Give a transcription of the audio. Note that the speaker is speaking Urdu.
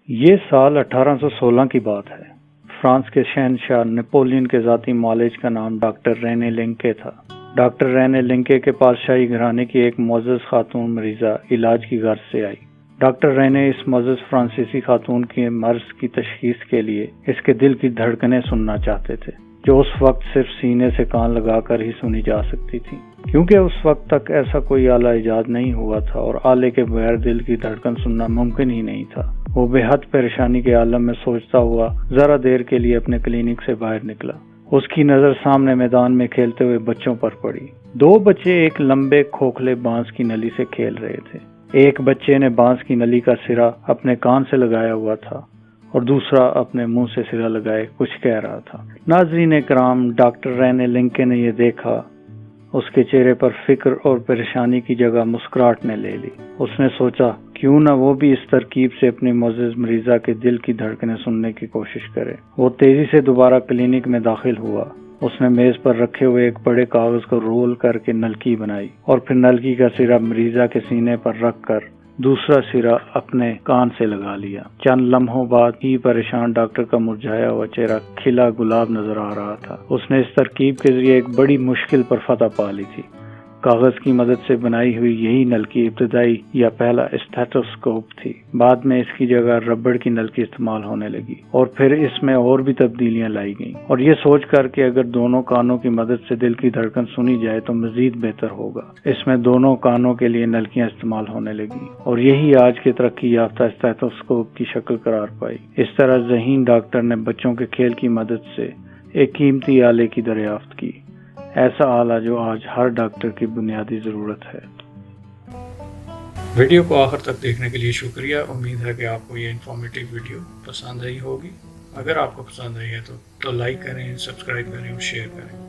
یہ سال 1816 کی بات ہے۔ فرانس کے شہنشاہ نپولین کے ذاتی معالج کا نام ڈاکٹر رینے لنکے تھا۔ ڈاکٹر رینے لنکے کے پاس شاہی گھرانے کی ایک معزز خاتون مریضہ علاج کی غرض سے آئی۔ ڈاکٹر رینے اس معزز فرانسیسی خاتون کے مرض کی تشخیص کے لیے اس کے دل کی دھڑکنیں سننا چاہتے تھے، جو اس وقت صرف سینے سے کان لگا کر ہی سنی جا سکتی تھی، کیونکہ اس وقت تک ایسا کوئی آلہ ایجاد نہیں ہوا تھا اور آلے کے بغیر دل کی دھڑکن سننا ممکن ہی نہیں تھا۔ وہ بے حد پریشانی کے عالم میں سوچتا ہوا ذرا دیر کے لیے اپنے کلینک سے باہر نکلا۔ اس کی نظر سامنے میدان میں کھیلتے ہوئے بچوں پر پڑی۔ دو بچے ایک لمبے کھوکھلے بانس کی نلی سے کھیل رہے تھے۔ ایک بچے نے بانس کی نلی کا سرا اپنے کان سے لگایا ہوا تھا اور دوسرا اپنے منہ سے سرا لگائے کچھ کہہ رہا تھا۔ ناظرین کرام، ڈاکٹر رینے لنکے نے یہ دیکھا۔ اس کے چہرے پر فکر اور پریشانی کی جگہ مسکراہٹ نے لے لی۔ اس نے سوچا کیوں نہ وہ بھی اس ترکیب سے اپنی معزز مریضہ کے دل کی دھڑکنیں سننے کی کوشش کرے۔ وہ تیزی سے دوبارہ کلینک میں داخل ہوا۔ اس نے میز پر رکھے ہوئے ایک بڑے کاغذ کو رول کر کے نلکی بنائی اور پھر نلکی کا سرا مریضہ کے سینے پر رکھ کر دوسرا سرا اپنے کان سے لگا لیا۔ چند لمحوں بعد ہی پریشان ڈاکٹر کا مرجھایا ہوا چہرہ کھلا گلاب نظر آ رہا تھا۔ اس نے اس ترکیب کے ذریعے ایک بڑی مشکل پر فتح پا لی تھی۔ کاغذ کی مدد سے بنائی ہوئی یہی نلکی ابتدائی یا پہلا اسٹیتھوسکوپ تھی۔ بعد میں اس کی جگہ ربڑ کی نلکی استعمال ہونے لگی اور پھر اس میں اور بھی تبدیلیاں لائی گئیں، اور یہ سوچ کر کہ اگر دونوں کانوں کی مدد سے دل کی دھڑکن سنی جائے تو مزید بہتر ہوگا، اس میں دونوں کانوں کے لیے نلکیاں استعمال ہونے لگیں اور یہی آج کے ترقی یافتہ اسٹیتھوسکوپ کی شکل قرار پائی۔ اس طرح ذہین ڈاکٹر نے بچوں کے کھیل کی مدد سے ایک قیمتی آلے کی دریافت کی، ایسا آلہ جو آج ہر ڈاکٹر کی بنیادی ضرورت ہے۔ ویڈیو کو آخر تک دیکھنے کے لیے شکریہ۔ امید ہے کہ آپ کو یہ انفارمیٹیو ویڈیو پسند آئی ہوگی۔ اگر آپ کو پسند آئی ہے تو لائک کریں، سبسکرائب کریں اور شیئر کریں۔